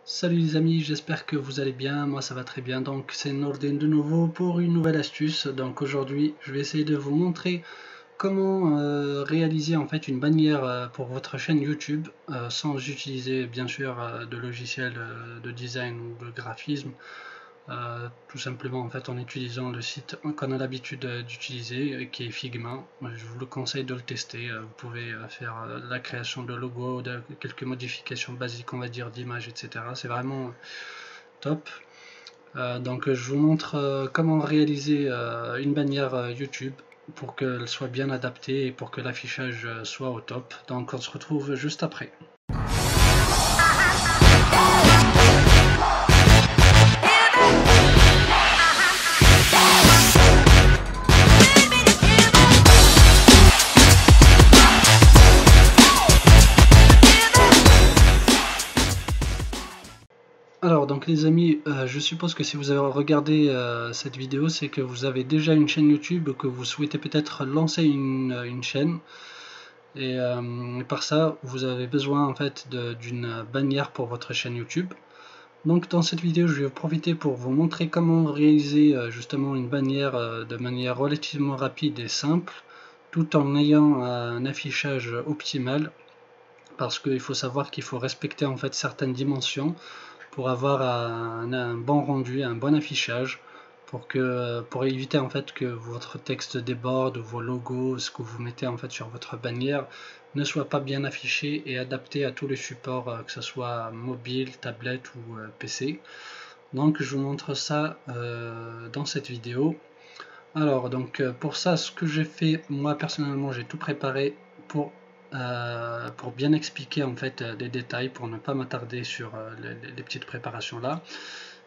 Salut les amis, j'espère que vous allez bien, moi ça va très bien. Donc c'est Nordin de nouveau pour une nouvelle astuce. Donc aujourd'hui je vais essayer de vous montrer comment réaliser en fait une bannière pour votre chaîne YouTube sans utiliser bien sûr de logiciel de design ou de graphisme. Tout simplement en fait en utilisant le site qu'on a l'habitude d'utiliser qui est Figma. Je vous le conseille de le tester. Vous pouvez faire la création de logos, de quelques modifications basiques on va dire d'images, etc. C'est vraiment top. Donc je vous montre comment réaliser une bannière YouTube pour qu'elle soit bien adaptée et pour que l'affichage soit au top. Donc on se retrouve juste après. Alors donc les amis, je suppose que si vous avez regardé cette vidéo, c'est que vous avez déjà une chaîne YouTube, que vous souhaitez peut-être lancer une chaîne. Et par ça, vous avez besoin en fait d'une bannière pour votre chaîne YouTube. Donc dans cette vidéo, je vais profiter pour vous montrer comment réaliser justement une bannière de manière relativement rapide et simple, tout en ayant un affichage optimal, parce qu'il faut savoir qu'il faut respecter en fait certaines dimensions pour avoir un bon rendu, un bon affichage, pour éviter en fait que votre texte déborde, vos logos, ce que vous mettez en fait sur votre bannière ne soit pas bien affiché et adapté à tous les supports, que ce soit mobile, tablette ou PC. Donc je vous montre ça dans cette vidéo. Alors donc pour ça, ce que j'ai fait, moi personnellement j'ai tout préparé pour bien expliquer en fait les détails, pour ne pas m'attarder sur les petites préparations là.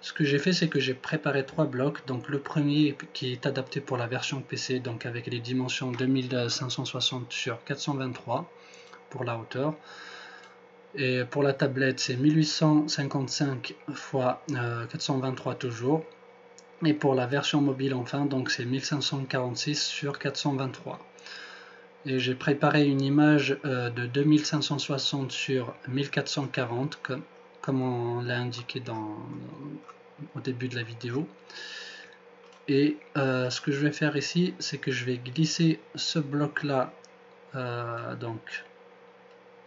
Ce que j'ai fait, c'est que j'ai préparé 3 blocs. Donc le premier qui est adapté pour la version PC, donc avec les dimensions 2560 sur 423 pour la hauteur. Et pour la tablette, c'est 1855 x 423 toujours. Et pour la version mobile enfin, donc c'est 1546 sur 423. Et j'ai préparé une image de 2560 sur 1440 comme on l'a indiqué au début de la vidéo. Et ce que je vais faire ici, c'est que je vais glisser ce bloc là, donc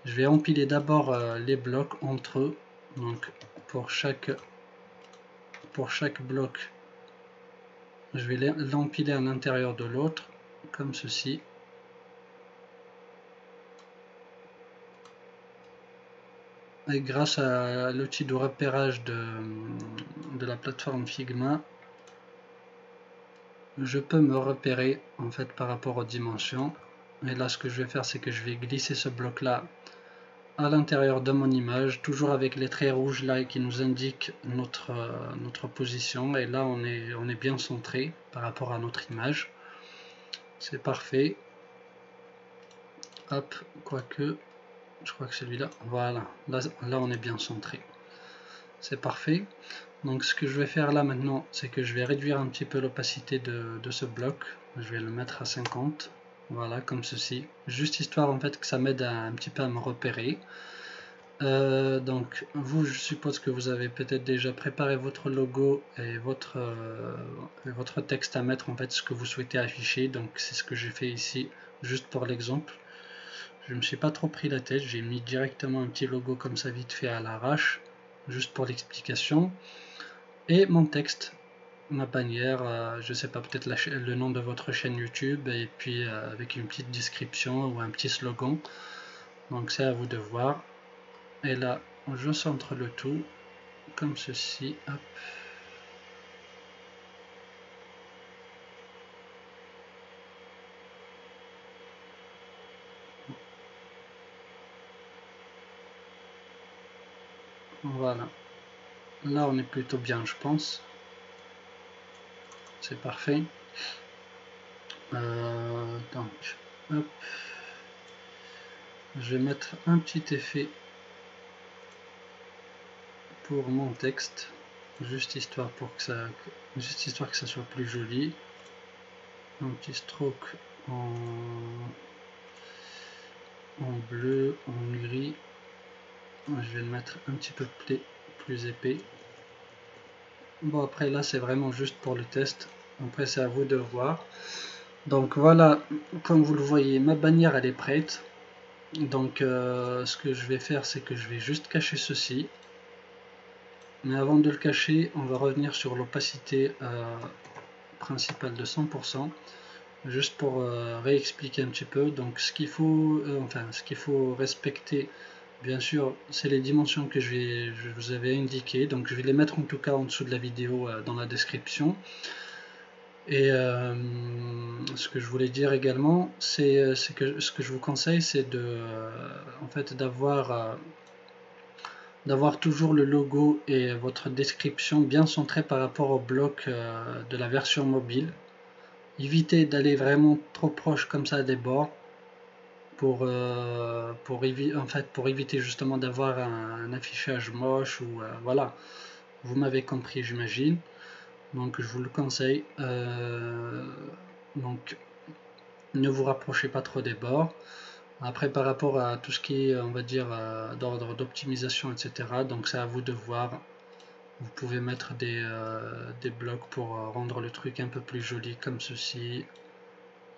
je vais empiler d'abord les blocs entre eux. Donc pour chaque bloc, je vais l'empiler à l'intérieur de l'autre comme ceci. Et grâce à l'outil de repérage de la plateforme Figma, je peux me repérer en fait par rapport aux dimensions. Et là, ce que je vais faire, c'est que je vais glisser ce bloc là à l'intérieur de mon image, toujours avec les traits rouges là qui nous indiquent notre position. Et là, on est bien centré par rapport à notre image. C'est parfait. Hop, quoique, je crois que celui-là, voilà, là on est bien centré. C'est parfait. Donc ce que je vais faire là maintenant, c'est que je vais réduire un petit peu l'opacité de ce bloc. Je vais le mettre à 50. Voilà, comme ceci. Juste histoire en fait que ça m'aide un petit peu à me repérer. Donc vous, je suppose que vous avez peut-être déjà préparé votre logo et votre texte à mettre en fait ce que vous souhaitez afficher. Donc c'est ce que j'ai fait ici, juste pour l'exemple. Je ne me suis pas trop pris la tête, j'ai mis directement un petit logo comme ça vite fait à l'arrache, juste pour l'explication. Et mon texte, ma bannière, je sais pas, peut-être le nom de votre chaîne YouTube, et puis avec une petite description ou un petit slogan. Donc c'est à vous de voir. Et là, je centre le tout, comme ceci. Hop. Voilà. Là, on est plutôt bien, je pense. C'est parfait. Donc, hop. Je vais mettre un petit effet pour mon texte, juste histoire que ça soit plus joli. Un petit stroke en bleu, en gris. Je vais le mettre un petit peu plus plus épais. Bon, après là c'est vraiment juste pour le test, après c'est à vous de voir. Donc voilà, comme vous le voyez, ma bannière elle est prête. Donc ce que je vais faire, c'est que je vais juste cacher ceci. Mais avant de le cacher, on va revenir sur l'opacité principale de 100%. Juste pour réexpliquer un petit peu. Donc ce qu'il faut, ce qu'il faut respecter, bien sûr, c'est les dimensions que je vous avais indiquées. Donc je vais les mettre en tout cas en dessous de la vidéo dans la description. Et ce que je voulais dire également, c'est que ce que je vous conseille, c'est de, en fait, d'avoir toujours le logo et votre description bien centrés par rapport au bloc de la version mobile. Évitez d'aller vraiment trop proche comme ça des bords pour éviter justement d'avoir un affichage moche ou voilà, vous m'avez compris j'imagine. Donc je vous le conseille. Donc ne vous rapprochez pas trop des bords. Après par rapport à tout ce qui est on va dire d'ordre d'optimisation etc. Donc c'est à vous de voir. Vous pouvez mettre des blocs pour rendre le truc un peu plus joli comme ceci.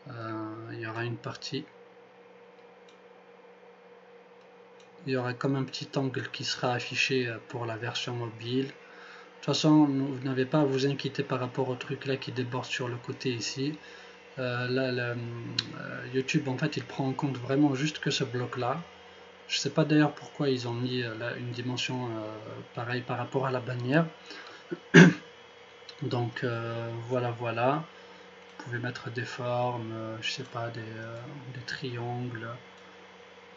Il y aura une partie. Il y aura comme un petit angle qui sera affiché pour la version mobile. De toute façon, vous n'avez pas à vous inquiéter par rapport au truc là qui déborde sur le côté ici. Là, YouTube en fait il prend en compte vraiment juste que ce bloc là. Je sais pas d'ailleurs pourquoi ils ont mis là une dimension pareille par rapport à la bannière. Donc voilà. Vous pouvez mettre des formes, je sais pas, des triangles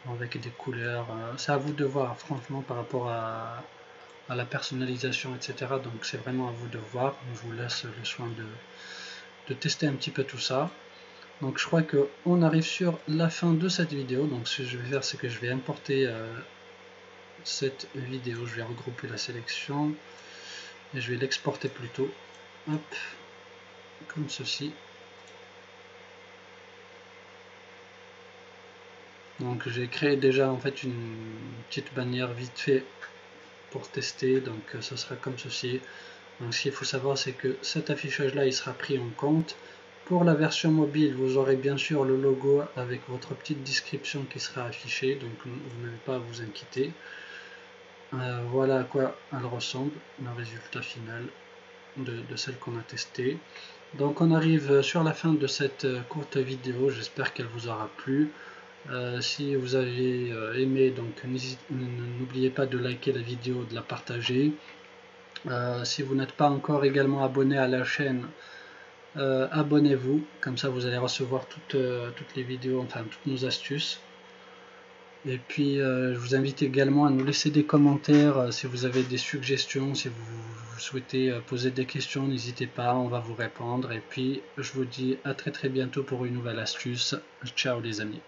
avec des couleurs. C'est à vous de voir franchement par rapport à la personnalisation etc. Donc c'est vraiment à vous de voir. Je vous laisse le soin de tester un petit peu tout ça. Donc je crois qu'on arrive sur la fin de cette vidéo. Donc ce que je vais faire, c'est que je vais importer cette vidéo. Je vais regrouper la sélection et je vais l'exporter plutôt. Hop, comme ceci. Donc j'ai créé déjà en fait une petite bannière vite fait pour tester. Donc ça sera comme ceci. Donc ce qu'il faut savoir, c'est que cet affichage là il sera pris en compte. Pour la version mobile, vous aurez bien sûr le logo avec votre petite description qui sera affichée, donc vous n'avez pas à vous inquiéter. Voilà à quoi elle ressemble, le résultat final de celle qu'on a testée. Donc on arrive sur la fin de cette courte vidéo, j'espère qu'elle vous aura plu. Si vous avez aimé, donc n'oubliez pas de liker la vidéo, de la partager. Si vous n'êtes pas encore également abonné à la chaîne, abonnez-vous, comme ça vous allez recevoir toutes les vidéos, enfin toutes nos astuces. Et puis je vous invite également à nous laisser des commentaires si vous avez des suggestions, si vous souhaitez poser des questions, n'hésitez pas, on va vous répondre. Et puis je vous dis à très bientôt pour une nouvelle astuce. Ciao les amis.